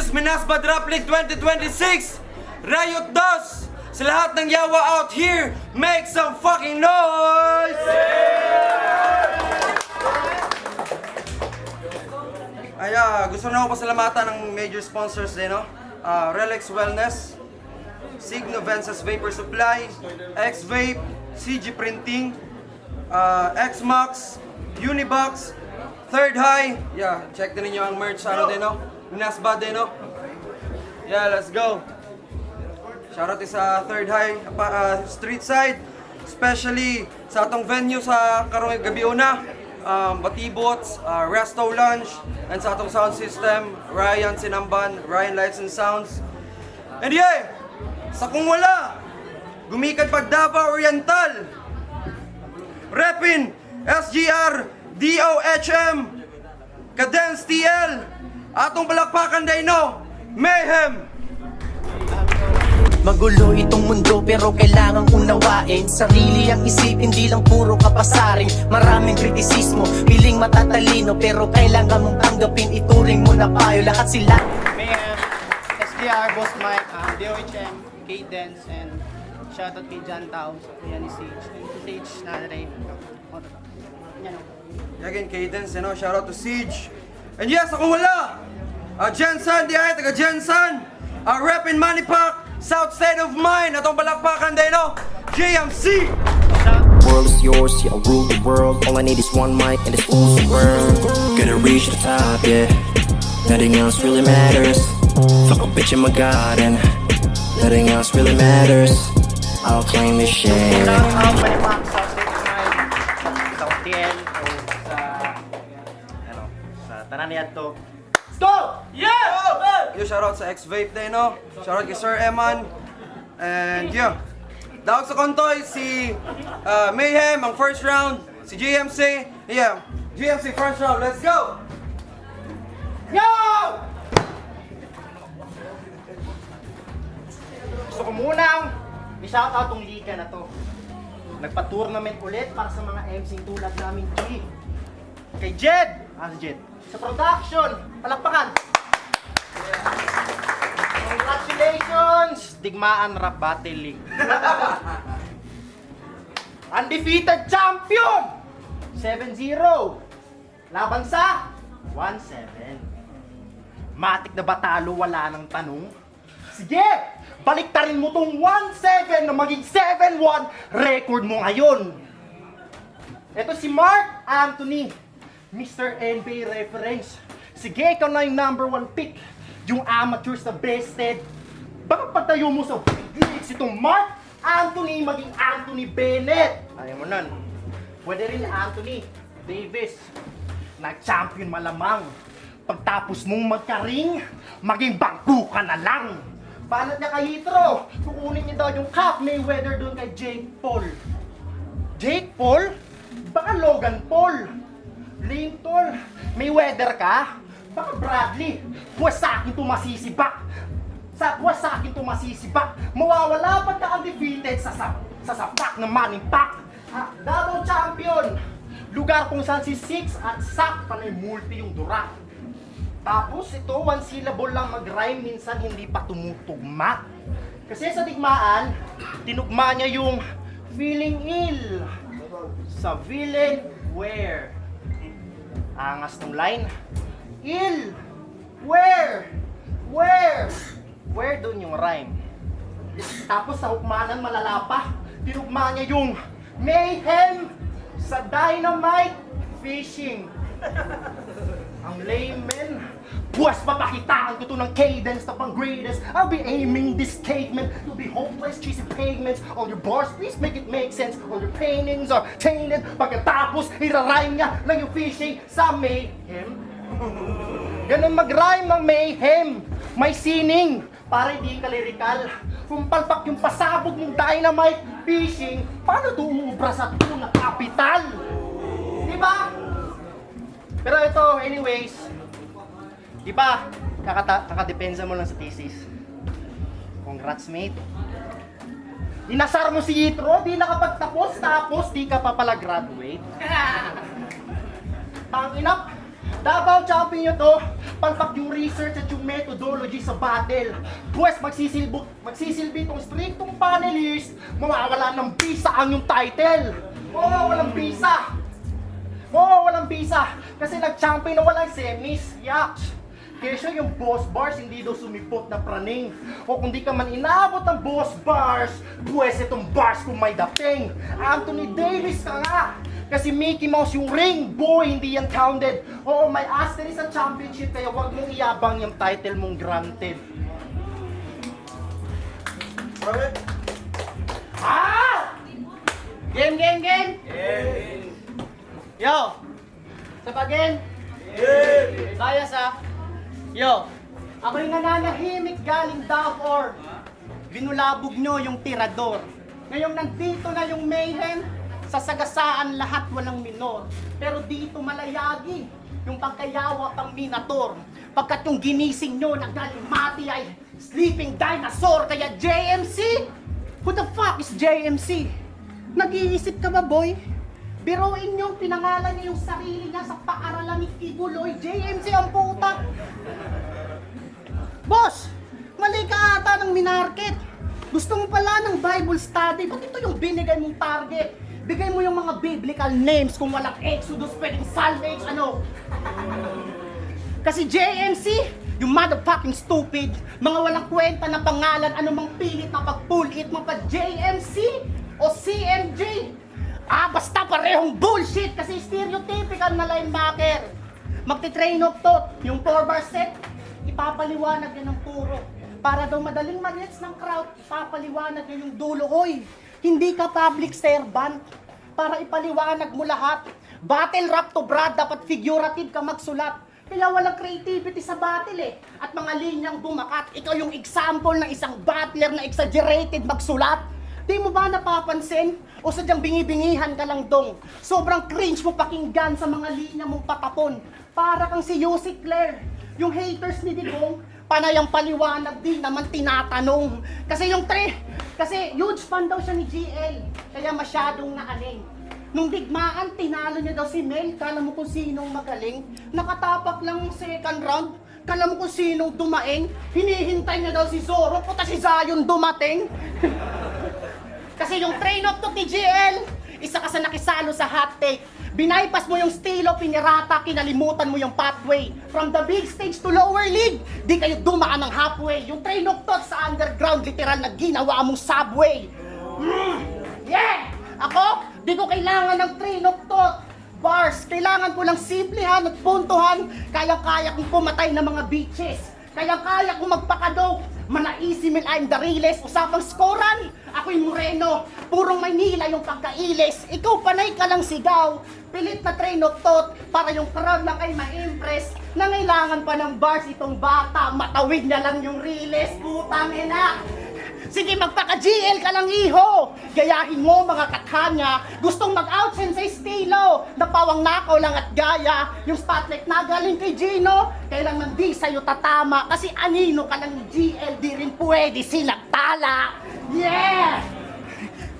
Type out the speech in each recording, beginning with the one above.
is Minasbad Rap League 2026 Riot Dos! Sa lahat ng yawa out here, make some fucking noise! Gusto na ako pasalamatan ng major sponsors din, no? Relax Wellness, Signo Vences Vapor Supply, X-Vape, CG Printing, X-Max, Unibox, Third High. Check din niyo ang merch sa ano din, no? Minasbad din, no? Let's go! Shoutout sa Third High, Street Side, especially sa atong venue sa karong gabi una, Batibots, Resto Lounge, and sa atong sound system, Ryan Sinamban, Ryan Lights and Sounds. And sa kung wala, gumikan pag Davao Oriental, Repin, SGR, DOHM, Cadence TL, atong palakpakan dayno, Mayhem! Magulo itong mundo pero kailangang unawain. Sarili ang isip, hindi lang puro kapasaring. Maraming kritisismo, piling matatalino, pero kailangan mong tanggapin, ituring mo na payo. Lahat sila Mayhem, SDR, Boss Mike, DOHM, Cadence, and shoutout kay John Tao, yan ni Sage. And Sage na rin. Again, Cadence, shoutout to Siege. And ako wala! Jensen, taga Jensen! Repin Manipak, South State of Mind, atong balakpakan din, no? JMC! World is yours, yeah, I'll rule the world. All I need is one mic and this awesome world. Gonna reach the top, yeah. Nothing else really matters. Fuck a bitch in my garden. Nothing else really matters. I'll claim this shit. Manipak, South State of Mind, South TL, sa tanan niya to. Let's go! Shoutout sa X-Vape din, no? Shoutout kay Sir Eman. And dahil sa kontoy, si Mayhem, ang first round. Si GMC. GMC first round. Let's go! Gusto ko munang i-shoutout tong liga na to. Nagpa-tournament ulit para sa mga MC tulad namin, G. Kay Jed! Si Jed. Sa production, palakpakan! Congratulations! Digmaan Rap Battle League. Undefeated champion! 7-0. Laban sa 1-7. Matik na ba talo? Wala nang tanong. Sige! Baliktarin mo tong 1-7 na maging 7-1 record mo ngayon. Ito si Mark Anthony, Mr. NBA reference. Sige, ikaw na yung #1 pick. Yung amateurs na bested. Baka pagtayo mo sa gigs itong Mark Anthony maging Anthony Bennett. Ayaw mo nun. Pwede rin Anthony Davis. Nag-champion malamang. Pagtapos mong magka-ring, maging bangko ka na lang. Banat niya kay Hitro. Kukunin niya daw yung Cap Mayweather doon kay Jake Paul. Jake Paul? Baka Logan Paul. Lane Tol. Mayweather ka? Baka Bradley. Puwes sa akin to masisibak. Puwes sa akin to masisibak. Mawawala pa ka undefeated sa sapak ng Manning Pack. Double champion. Lugar kung saan si Six at Sak panay multi yung dura. Tapos ito, one syllable lang mag-rhyme, minsan hindi pa tumutugma. Kasi sa digmaan, tinugma niya yung feeling ill sa villain where. Angas ng line. Ill, where dun yung rhyme. Tapos sa hukmanan malala pa, tinugma niya yung mayhem sa dynamite fishing. Ang layman, buwas papakitaan ko to ng cadence na pang greatest. I'll be aiming this statement to be hopeless, chasing pavements. All your bars, please make it make sense. All your paintings are tainted. Pagkatapos, irarhyme niya lang yung fishing sa mayhem. Ganun mag-rhyme ng mayhem. May sining, para hindi ka lirikal. Kung palpak yung pasabog mong dynamite fishing, paano ito umubra sa tunang kapital? Diba? Pero ito, anyways, diba, kakadepensa mo lang sa thesis. Congrats, mate. Inasar mo si Yitro, di nakapagtapos, tapos di ka pa pala graduate. Tanginap, Davao champion nyo to. Palpak yung research at yung methodology sa battle. Pwes magsisilbi itong strictong panelist, mawawala ng bisa ang yung title. Walang bisa. Walang bisa. Kasi nag-champion na walang semis. Yaks. Kesyo yung boss bars, hindi daw sumipot na praning. O kung di ka man inabot ng boss bars, pwes itong bars kung may dating. Anthony Davis ka nga. Kasi Mickey Mouse yung ring, boy, hindi yan counted. Oo, may asterisk sa championship, kaya wag mong iyabang yung title mong granted. Ah! Game! Yo! Sa pagin? Kaya sa? Yo! Ako'y nananahimik galing Davor. Binulabog nyo yung tirador. Ngayong nandito na yung mayhem, sasagasaan lahat walang minor. Pero dito malayagi, yung pagkayawa pang minator. Pagkat yung ginising nyo nagalimati ay sleeping dinosaur. Kaya JMC? Who the fuck is JMC? Nag-iisip ka ba, boy? Biruin nyo, pinangalan niya yung sarili niya sa paaralan ni Kibuloy. JMC ang puta! Boss! Mali ka ata ng minarket. Gusto mo pala ng Bible study. Ba't ito yung binigay mong target? Bigay mo yung mga biblical names. Kung walang Exodus, pwedeng salvage, ano? Kasi JMC, yung motherfucking stupid, mga walang kwenta na pangalan, anumang pilit na pag-pull it mo pa JMC o CMJ. Basta parehong bullshit kasi stereotypical na linebacker. Magti-train of thought, yung 4-bar set, ipapaliwanag yan ng puro. Para daw madaling mag-gets ng crowd, ipapaliwanag yan yung dulo. Oy, hindi ka public servant para ipaliwanag mo lahat. Battle rap to Brad, dapat figurative ka magsulat. Kaya walang creativity sa battle eh. At mga linyang bumakat, ikaw yung example ng isang battler na exaggerated magsulat. Di mo ba napapansin? O sadyang bingi-bingihan ka lang dong? Sobrang cringe mo pakinggan sa mga linya mong patapon. Para kang si Yossi Claire. Yung haters ni Digong, panayang paliwanag din naman tinatanong. Kasi huge fan daw siya ni GL. Kaya masyadong naaling. Nung digmaan, tinalo niya daw si Mel. Kala mo kung sinong magaling. Nakatapak lang yung second round. Kala mo kung sinong dumaing. Hinihintay niya daw si Zoro. Puta si Zion dumating. Kasi yung train of to TGL, isa ka sa nakisalo sa hot take. Binaypas mo yung stilo, pinirata, kinalimutan mo yung pathway. From the big stage to lower league, di kayo dumaan ng halfway. Yung train of thought sa underground, literal na ginawa mong subway. Yeah! Ako, di ko kailangan ng train of thought. Bars, kailangan ko lang simplehan at puntuhan. Kaya-kaya kong pumatay ng mga bitches. Kaya-kaya kong magpakadog. Manaisimil I'm the realest. Usapang skoran, ako'y Moreno. Purong Maynila yung pagkailis. Ikaw panay ka lang sigaw. Pilit na train of thought para yung crowd lang ay ma-impress. Nangailangan pa ng bars itong bata. Matawid niya lang yung realest. Putang ina. Sige, magpaka-GL ka lang, iho! Gayahin mo mga kathanya. Gustong mag-outsen sa estilo. Napawang nakaw lang at gaya. Yung spotlight na galing kay Gino, kailangan di sa'yo tatama. Kasi anino ka lang ni GL, di rin pwede silang tala. Yeah!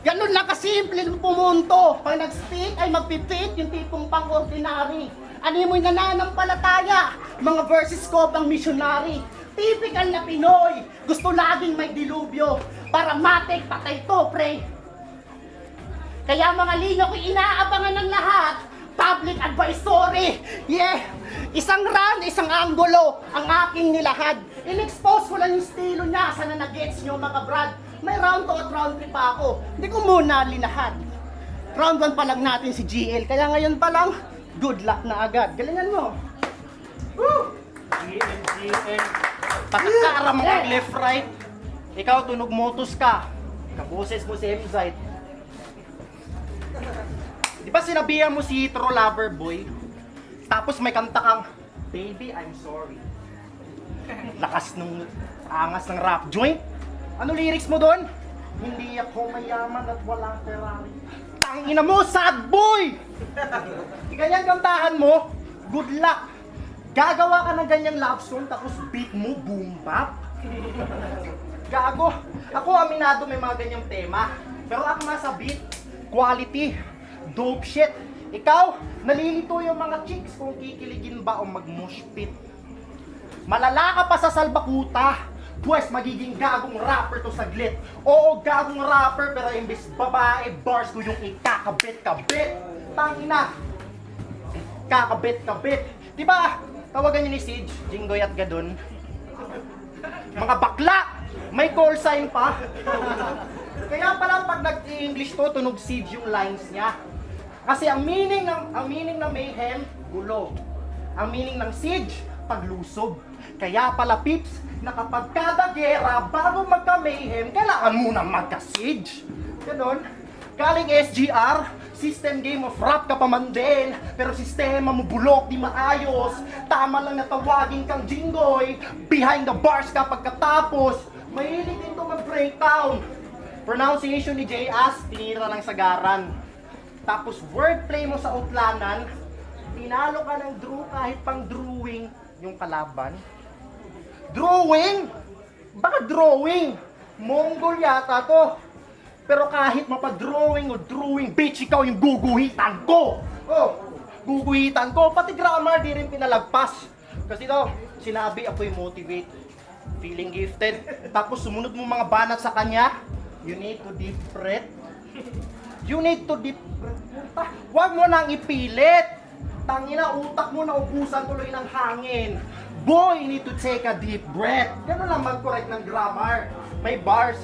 Ganun lang kasimple pumunto. Pag nag-speak ay magpipit yung tipong pang-ordinary. Animoy nananampalataya. Mga verses ko pang missionary. Typical na Pinoy, gusto laging may dilubyo para matik patay to, pre. Kaya mga linya ko inaabangan ng lahat, public advisory. Yeah, isang run, isang anggulo, ang aking nilahad. In-expose ko lang yung estilo niya, sana na-gets nyo mga brad. May round 2 at round 3 pa ako, hindi ko muna linahad. Round 1 pa lang natin si GL, kaya ngayon pa lang, good luck na agad. Galingan mo. Woo! GL. Patakara mga left right. Ikaw tunog motos ka. Kaboses mo si Emzite. Di ba sinabihan mo si True Lover Boy? Tapos may kanta kang Baby, I'm sorry. Lakas nung angas ng rap joint. Ano lyrics mo doon? Hindi ako mayaman at walang Ferrari. Tangina mo, sad boy! Ganyan kantahan mo, good luck. Gagawa ka ng ganyang love song tapos beat mo boom bap. Gago. Ako aminado may mga ganyang tema. Pero ako sa beat, quality, dope shit. Ikaw, nalilito yung mga chicks kung kikiligin ba o mag-mosh pit. Malala ka pa sa salbakuta, pues magiging gagong rapper to saglit. Oo, gagong rapper, pero imbis babae, bars ko yung ikakabit-kabit. Tangina, kakabit-kabit. Diba, tawagan niyo ni Siege, Jinggoy at Gadon. Mga bakla, may call sign pa. Kaya pala pag nag-English to, tunog Siege yung lines niya. Kasi ang meaning ng mayhem, gulo. Ang meaning ng siege, paglusob. Kaya pala pips, na kapag kada gera, bago magka-mayhem, kailangan muna magka-siege. Ganon. Galing SGR, system game of rap ka pa man din, pero sistema mo bulok, di maayos. Tama lang na tawagin kang Jinggoy, behind the bars ka pagkatapos. Mahilig din to mag-breakdown. Pronunciation ni J.As, tinira ng sagaran. Tapos wordplay mo sa utlanan, tinalo ka ng draw kahit pang drawing yung kalaban. Drawing? Baka drawing? Mongol yata to. Pero kahit mapadrawing o drawing, bitch, ikaw yung guguhitan ko. Oh, guguhitan ko. Pati grammar di rin pinalagpas. Kasi daw, sinabi ako'y motivate, feeling gifted. Tapos sumunod mo mga banat sa kanya, you need to deep breath. You need to deep breath. Huwag mo nang ipilit. Tangina, utak mo na ubusan tuloy ng hangin. Boy, you need to take a deep breath. Ganun lang mag-correct ng grammar. May bars.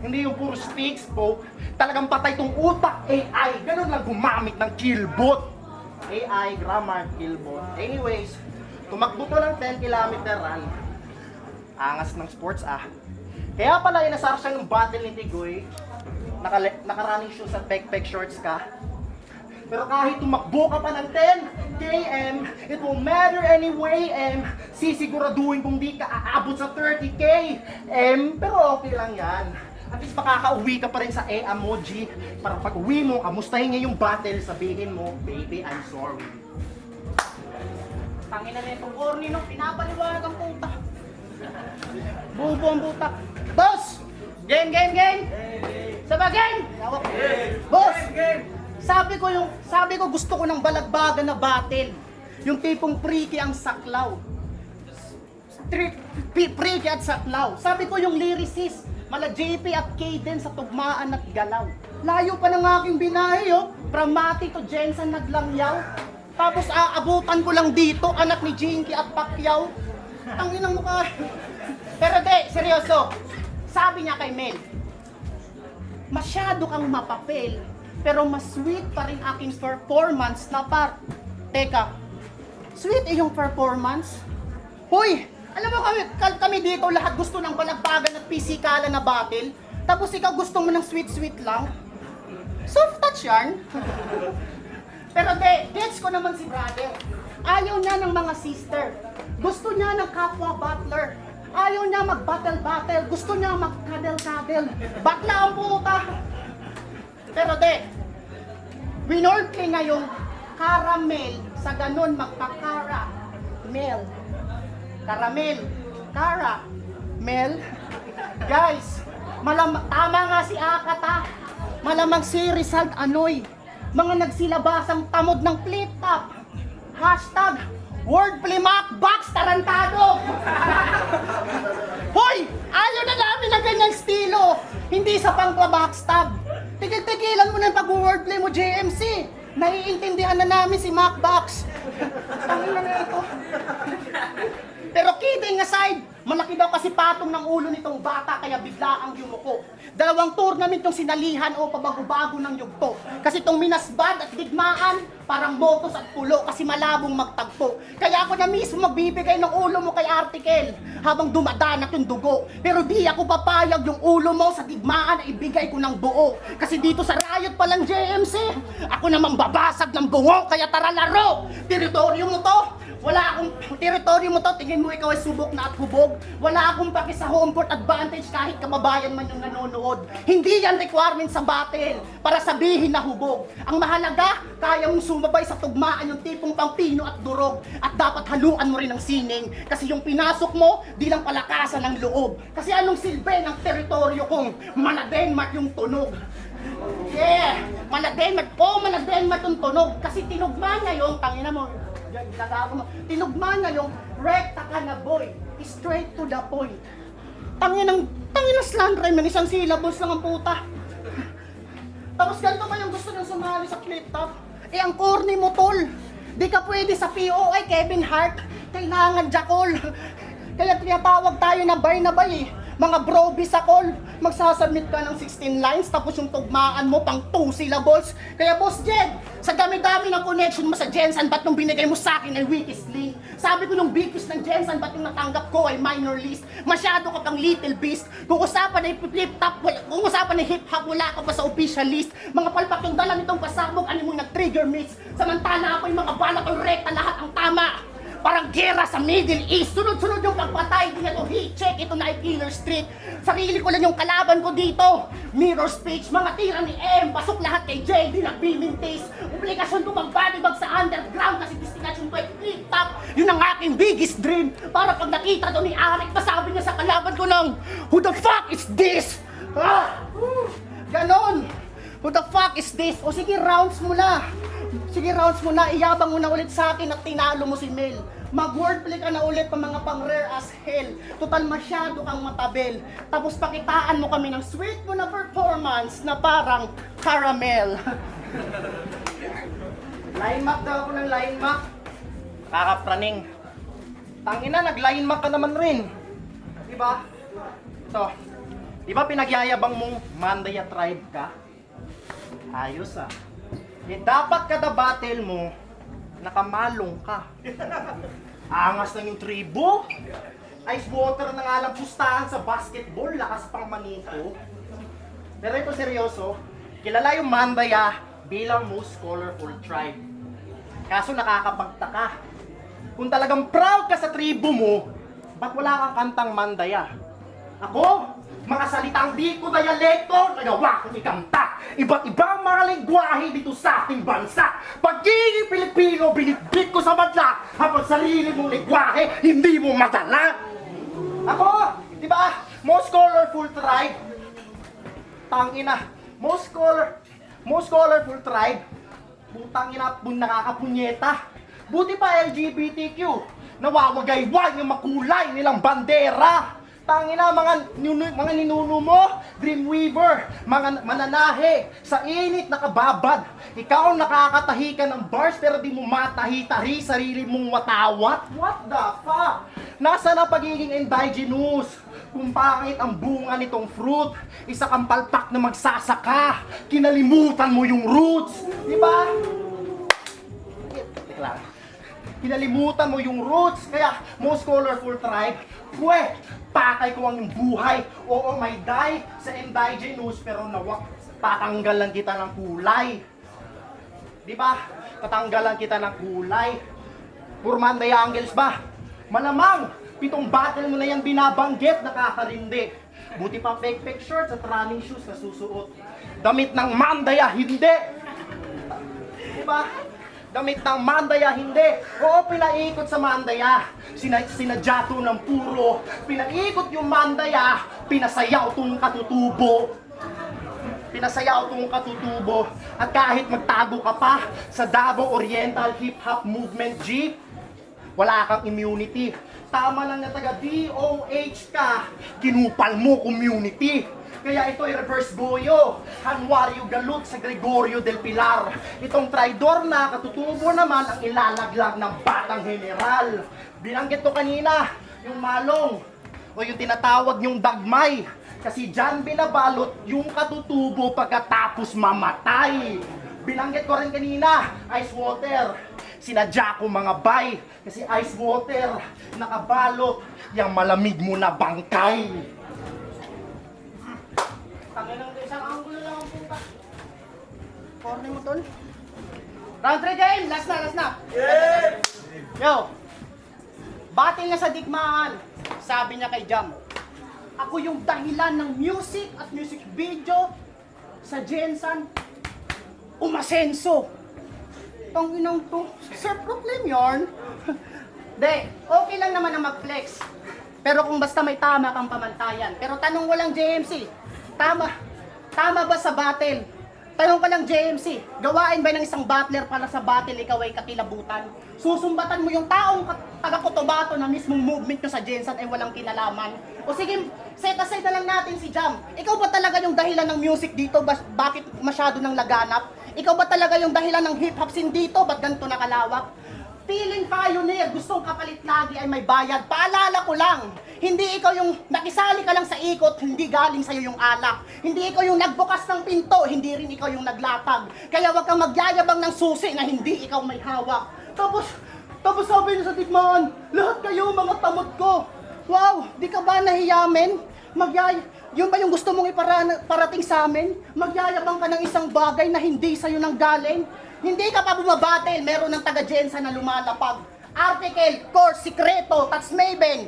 Hindi yung puro speak, spoke. Talagang patay tong utak, AI. Ganun lang gumamit ng killbot. AI, grammar, killbot. Anyways, tumakbo to ng 10 kilometer run. Angas ng sports Kaya pala inasar siya ng battle ni Tigoy. Naka-running shoes at peg-peg shorts ka. Pero kahit tumakbo ka pa ng 10 km, it won't matter anyway, sisiguraduhin kung di ka aabot sa 30 km, pero okay lang yan. At least makakauwi ka pa rin sa emoji, para pag uwi mo, kamustahin niya yung battle, sabihin mo, baby, I'm sorry. Tangina na itong corny, no? Pinapaliwanag ang puta. Bubo ang puta. Boss! Game! Sabah game! Boss! Sabi ko gusto ko ng balagbagan na battle. Yung tipong freaky ang saklaw. Freaky at saklaw. Sabi ko yung lyricist, mala JP at Kaden sa tugmaan at galaw. Layo pa ng aking binahe, oh. From Mati to Jensen naglangyaw. Tapos aabutan ko lang dito, anak ni Jinky at Pacquiao. Tanginang mukha. Pero de, seryoso. Sabi niya kay Mel, masyado kang mapapel, pero mas sweet pa rin aking performance na Teka, sweet yung performance? Hoy, alam mo kami dito lahat gusto ng balagbagan at pisikalan na battle, tapos ikaw gusto mo ng sweet lang? Soft touch yan. Pero gets ko naman si brother. Ayaw niya ng mga sister. Gusto niya ng kapwa butler. Ayaw niya mag-battle-battle. Gusto niya mag-cuddle-cuddle. Bakla ang puta. Pero winordplay nga yung caramel sa ganun magpa-cara. Mel. Caramel. Cara. Mel. Guys, tama nga si Akata. Malamang si Rizal Anoy. Mga nagsilabasang tamod ng flip-top. Hashtag wordplay box tarantado. Hoy! Ayaw na namin ng ganyang estilo. Hindi sa pang-backstab. Tigil-tigilan mo na yung pag-wordplay mo, JMC. Naiintindihan na namin si Macbox. Tangina na ito. Pero kidding aside, malaki daw kasi patong ng ulo nitong bata kaya bigla ang yumuko. 2 tournament yung sinalihan o pabago-bago ng yugto. Kasi itong minasbad at digmaan, parang motos at pulo kasi malabong magtagpo. Kaya ako na mismo magbibigay ng ulo mo kay Article habang dumadanak yung dugo. Pero di ako papayag yung ulo mo sa digmaan na ibigay ko ng buo. Kasi dito sa riot pa lang JMC, ako naman babasag ng bungo kaya tara laro! Teritoryo mo to! Wala akong teritoryo mo to, tingin mo ikaw ay subok na at hubog. Wala akong paki sa home court advantage kahit kababayan man yung nanonood. Hindi yan requirement sa battle para sabihin na hubog. Ang mahalaga, kaya mong sumabay sa tugmaan yung tipong pampino at durog. At dapat haluan mo rin ng sining. Kasi yung pinasok mo, di lang palakasan ng loob. Kasi anong silbi ng teritoryo kung mana Denmark yung tunog? Yeah! Malagden matuntunog. Kasi tinugma niya yung, tangina mo, tinugma niya yung rekta ka na boy. Straight to the point. Tangina slant rhyme yan, isang syllables lang ang puta. Tapos ganito ba yung gusto niyang sumali sa flip top? Eh ang corny mo tol. Di ka pwede sa POI Kevin Hart. Kailangan Jackal. Kaya tinatawag tayo na bay eh. Mga brobi sa call, magsasubmit ka ng 16 lines tapos yung tugmaan mo pang 2 syllables. Kaya Boss Jed, sa dami-dami ng connection mo sa Jensen, ba't nung binigay mo sa akin ay weakest link? Sabi ko yung biggest ng Jensen, ba't yung natanggap ko ay minor list? Masyado ka pang little beast. Kung usapan ay flip top, kung usapan ay hip hop, wala ka pa sa official list. Mga palpak yung dala nitong pasabog, ano mo nag-trigger miss? Samantala ako yung mga bala ko rekta, lahat ang tama. Parang gera sa Middle East. Sunod-sunod yung pagpatay. Di na to heat check. Ito na ay Killer Street. Sarili ko lang yung kalaban ko dito. Mirror speech. Mga tira ni M. Pasok lahat kay J. Di nagbimintis. Obligasyon ko magbadibag sa underground. Kasi destination ko ay flip top. Yun ang aking biggest dream. Para pag nakita to ni Arik, masabi niya sa kalaban ko ng, who the fuck is this? Ganon. Who the fuck is this? O sige, rounds mo na. Sige, rounds mo na. Iyabang mo na ulit sa akin at tinalo mo si Mel. Mag-wordplay ka na ulit pa mga pang-rare as hell. Total masyado kang matabel. Tapos pakitaan mo kami ng sweet mo na performance na parang caramel. Line map daw ako ng line map. Kakapraning. Tangina, nag-line map ka naman rin. Diba? So, diba pinagyayabang mong Mandaya tribe ka? Ayos ah. Eh, dapat kada battle mo, nakamalong ka. Angas na yung tribo. Ice water na nga lang pustahan sa basketball, lakas pang manito. Pero ito seryoso, kilala yung Mandaya bilang most colorful tribe. Kaso nakakapagtaka. Kung talagang proud ka sa tribo mo, ba't wala kang kantang Mandaya? Ako, mga salitang di ko dialekto, nagawa kong ikanta. Iba't ibang mga lengguwahe dito sa ating bansa. Pagiging Pilipino, binitbit ko sa madla. Habang sarili mong lengguwahe, hindi mo madala. Ako, di ba, most colorful tribe. Tangina, most colorful tribe. Putang ina, nakakapunyeta. Buti pa LGBTQ, nawawagayway yung makulay nilang bandera. Tangina, mga ninuno mo, Dreamweaver, mga mananahe, sa init nakababad. Ikaw nakakatahi ka ng bars pero di mo matahi-tahi sarili mong watawat. What the fuck? Nasa na pagiging indigenous? Kung bakit ang bunga nitong fruit, isa kang palpak na magsasaka, kinalimutan mo yung roots. Di ba? Lang. Kinalimutan mo yung roots, kaya most colorful tribe, patay ko ang buhay. Oo, may die sa indigenous, pero patanggalan kita ng kulay. Di ba? Patanggalan kita ng kulay. Puro Mandaya Angels ba? Malamang, 7 battle mo na yan binabanggit, nakakarindi. Buti pa fake shirts at running shoes na susuot. Damit ng Mandaya, hindi. Di ba? Damit ng Mandaya, hindi. Oo, pinaikot sa Mandaya. Sinadya to ng puro. Pinaikot yung Mandaya, pinasayaw tong katutubo. Pinasayaw tong katutubo. At kahit magtago ka pa sa Davao Oriental Hip Hop Movement G, wala kang immunity. Tama lang na taga DOH ka, kinupal mo community. Kaya ito ay reverse goyo, Januario Galut sa Gregorio del Pilar. Itong traidor na katutubo naman ang ilalaglag ng batang general. Binanggit ko kanina, yung malong o yung tinatawag yung dagmay. Kasi dyan binabalot yung katutubo pagkatapos mamatay. Binanggit ko rin kanina, ice water. Sinadya ko mga bay. Kasi ice water, nakabalot yung malamig mo na bangkay. Tanginang isang angulo lang ang puta. Corner mo tol. Round 3 game, last na. Yeah! Yo, battle na sa digmaan. Sabi niya kay Jam, ako yung dahilan ng music at music video sa Jensen umasenso. Tanginang to, Sir Proclaim yarn. De, okay lang naman na mag-flex. Pero kung basta may tama kang pamantayan. Pero tanong mo lang JMC, tama ba sa battle Tanong ka lang, JMC, gawain ba ng isang battler para sa battle ikaw ay kakilabutan? Susumbatan mo yung taong taga-Cotabato na mismong movement nyo sa Jensen ay walang kinalaman? O sige, set aside na lang natin si Jam. Ikaw ba talaga yung dahilan ng music dito? Bakit masyado nang laganap? Ikaw ba talaga yung dahilan ng hip-hop scene dito? Ba't ganito nakalawak? Feeling pioneer, gustong kapalit lagi ay may bayad. Paalala ko lang, hindi ikaw yung nakisali ka lang sa ikot, hindi galing sa'yo yung alak. Hindi ikaw yung nagbukas ng pinto, hindi rin ikaw yung naglatag. Kaya wag kang magyayabang ng susi na hindi ikaw may hawak. Tapos sabi niyo sa digmaan, lahat kayo mga tamot ko. Wow, di ka ba nahiyamin? Yun ba yung gusto mong iparating sa amin? Magyayabang ka ng isang bagay na hindi sa'yo nang galing? Hindi ka pa bumabatel, meron ng taga-Jensa na lumalapag. Article, course, sikreto, Tats Maven,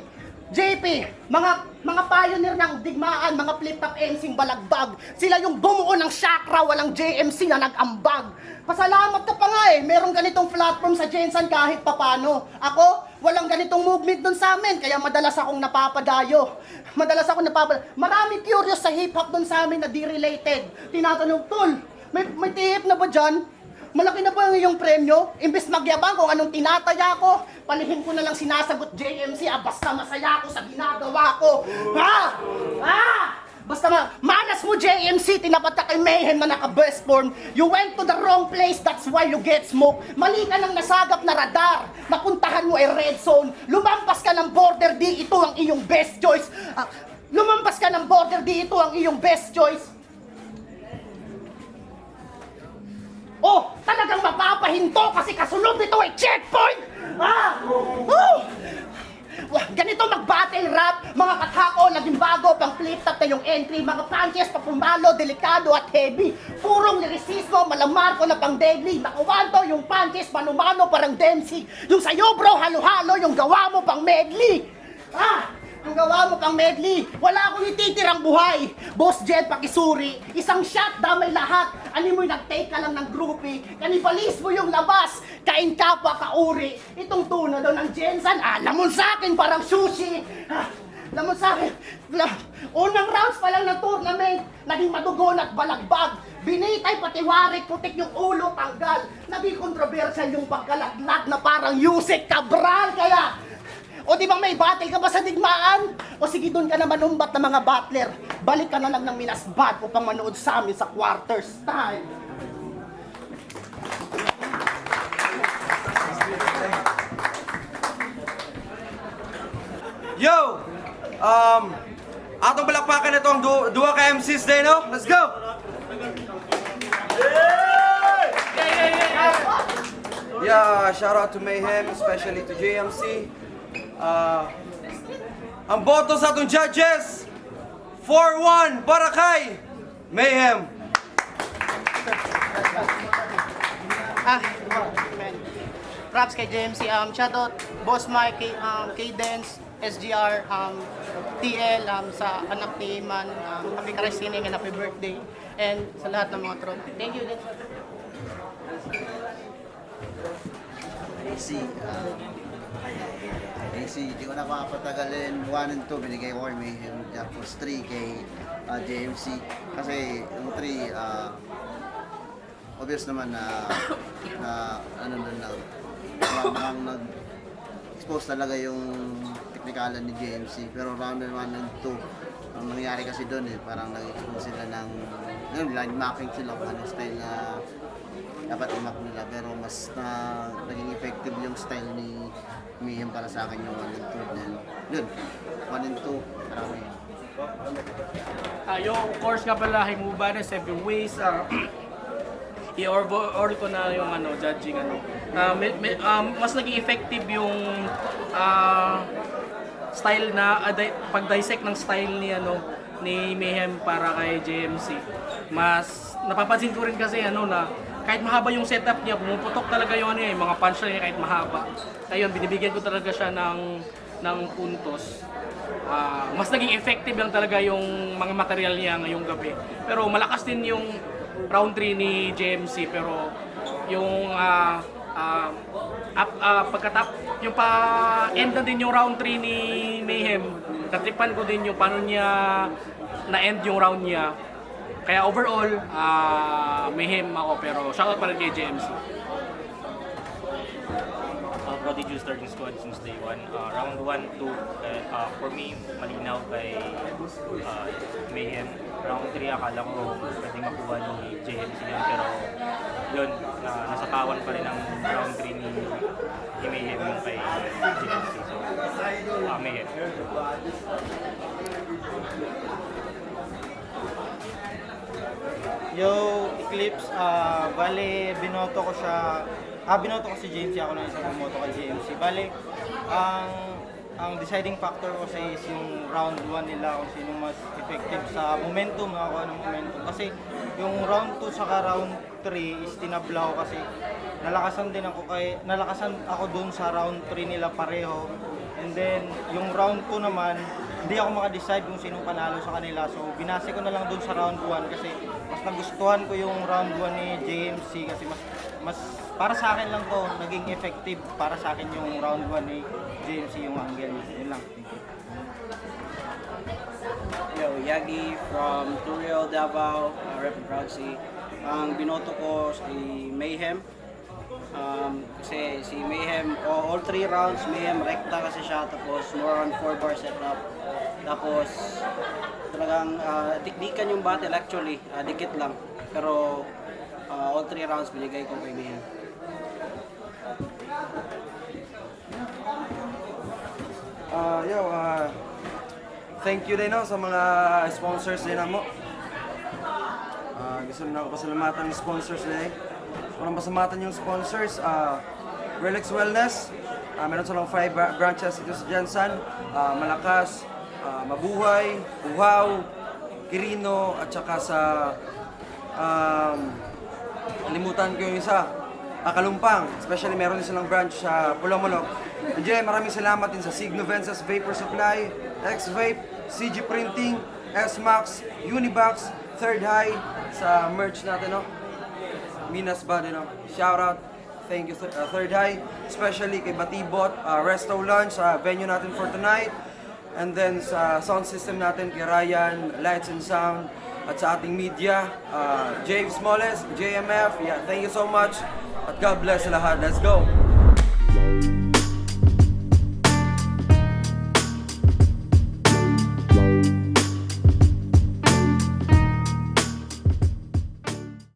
JP, mga pioneer ng digmaan, mga flip-top MC balagbag. Sila yung bumuo ng chakra, walang JMC na nag-ambag. Pasalamat ka pa nga merong ganitong platform sa Jensen kahit papano. Ako, walang ganitong movement dun sa amin, kaya madalas akong napapadayo. Maraming curious sa hip-hop dun sa amin na di-related. Tinatanong, Tol, may tihip na ba dyan? Malaki na ba ang iyong premyo? Imbes magyabang kung anong tinataya ko, palihin ko na lang sinasagot JMC, basta masaya ako sa ginagawa ko. Basta malas mo JMC, tinapat ka kay Mayhem na naka-best form. You went to the wrong place, that's why you get smoke. Mali ka ng nasagap na radar, napuntahan mo ay red zone. Lumampas ka ng border, di ito ang iyong best choice. Lumampas ka ng border, di ito ang iyong best choice. Oh, talagang mapapahinto kasi kasunod nito ay checkpoint! Ganito mag-battle rap, mga kathako, naging bago, pang flip-top na yung entry, mga punches, papumalo, delikado at heavy. Purong lyricismo, malamarko na pang deadly. Nakuwanto yung punches, manumano parang Dempsey. Yung sayo bro, halo-halo, yung gawa mo pang medley. Yung gawa mo pang medley, wala akong ititirang buhay. Boss Jed, pakisuri, isang shot, damay lahat. Ano mo'y nag-take ka lang ng groupie, kanibalismo yung labas, kain kapwa kauri. Itong tuna daw ng Jensen, lamon sa akin parang sushi. Lamon sa akin. Unang rounds pa lang ng tournament, naging madugon at balagbag. Binitay, patiwarik, putik yung ulo, tanggal. Naging kontrobersyal yung pagkalaglag na parang Yusek Cabral, kaya... O di bang may battle ka ba sa digmaan? O sige doon ka na manumbat ng mga battler. Balik ka na lang ng Minasbat upang manood sa amin sa quarters time. Yo! Atong balakpakan na itong duwa ka MCs din, no? Let's go! Yeah, shout out to Mayhem, especially to JMC. Ang boto sa atong judges, 4-1 para kay Mayhem. Props kay JMC. Shoutout Boss Mike, Cadence, SGR, TL, sa anak ni Man, happy Christine and happy birthday. And sa lahat ng mga tron. Thank you din. AC, di ko na makapatagalin. 1 and 2 binigay ko kay Mayhem. Tapos 3 kay JMC. Kasi yung 3, obvious naman na ano doon na parang nag-expose talaga yung teknikalan ni JMC. Pero round 1 and 2, ang nangyari kasi doon parang nag-expose sila ng line marking sila kung anong style na dapat i-map nila. Pero mas naging effective yung style ni Mayhem para sa akin yung 1 and 2 yun, 1 and 2, marami. Yung course nga pala, Himuba na 7 ways. I-order ko na yung judging. Mas naging effective yung style na pag-dissect ng style ni Mayhem para kay JMC. Mas napapansin ko rin kasi na kahit mahaba yung setup niya, pumuputok talaga yung mga punchline niya kahit mahaba. Ayun, binibigyan ko talaga siya ng puntos. Mas naging effective lang talaga yung mga material niya ngayong gabi. Pero malakas din yung round 3 ni JMC, pero yung yung pa-end na din yung round 3 ni Mayhem, natripan ko din yung paano niya na-end yung round niya. Kaya overall, Mayhem ako pero shoutout pa rin kay JMC. Prodigy starting squad since day one. Round 1, 2, for me, malinaw kay Mayhem. Round 3, akala ko pwedeng makuha ni JMC yun, pero yun, nasa tawan pa rin ang round 3 ni Mayhem yung kay JMC. So, Mayhem. Yo, Eclipse, bale, binoto ko siya, binoto ko si JMC, ako na isang bumoto kay JMC. Bale, ang deciding factor ko sa is yung round 1 nila kung sino mas effective sa momentum, nakakuha ng momentum. Kasi yung round 2 saka round 3 is tinabla ko kasi nalakasan ako dun sa round 3 nila pareho. And then, yung round 2 naman, hindi ako makadecide kung sino panalo sa kanila. So, binase ko na lang dun sa round 1 kasi mas nagustuhan ko yung round 1 ni JMC kasi mas para sa akin lang to, naging effective para sa akin yung round 1 ni JMC yung angle niya. Yun lang. Yo, Yagi from Turiel, Davao, Rep Proxy. Ang binoto ko si Mayhem. Kasi si Mayhem, all 3 rounds, Mayhem rekta kasi siya, tapos more on 4-bar setup. Tapos talagang dikdikan yung battle actually, dikit lang. Pero all 3 rounds binigay ko kay Mayhem. Thank you din sa mga sponsors din mo. Gusto na ako pasalamatan ng sponsors din. Unang pasalamatan yung sponsors, Relax Wellness. Meron silang 5 branches dito sa Jansan, Malakas, Mabuhay, Uhaw, Quirino, at saka sa kalimutan ko yung isa, Kalumpang. Especially meron din silang branch sa Pulamulok. Andiyan, maraming salamat din sa Signo Vences Vapor Supply, X-Vape, CG Printing, S-Max, Unibox, Third High sa merch natin, no? Minas Body, no? Shout out, thank you Third High, especially kay Batibot, Resto Lunch sa venue natin for tonight. And then sa sound system natin kay Ryan, Lights and Sound, at sa ating media, James Smoles, JMF, yeah, thank you so much. At God bless sa lahat. Let's go!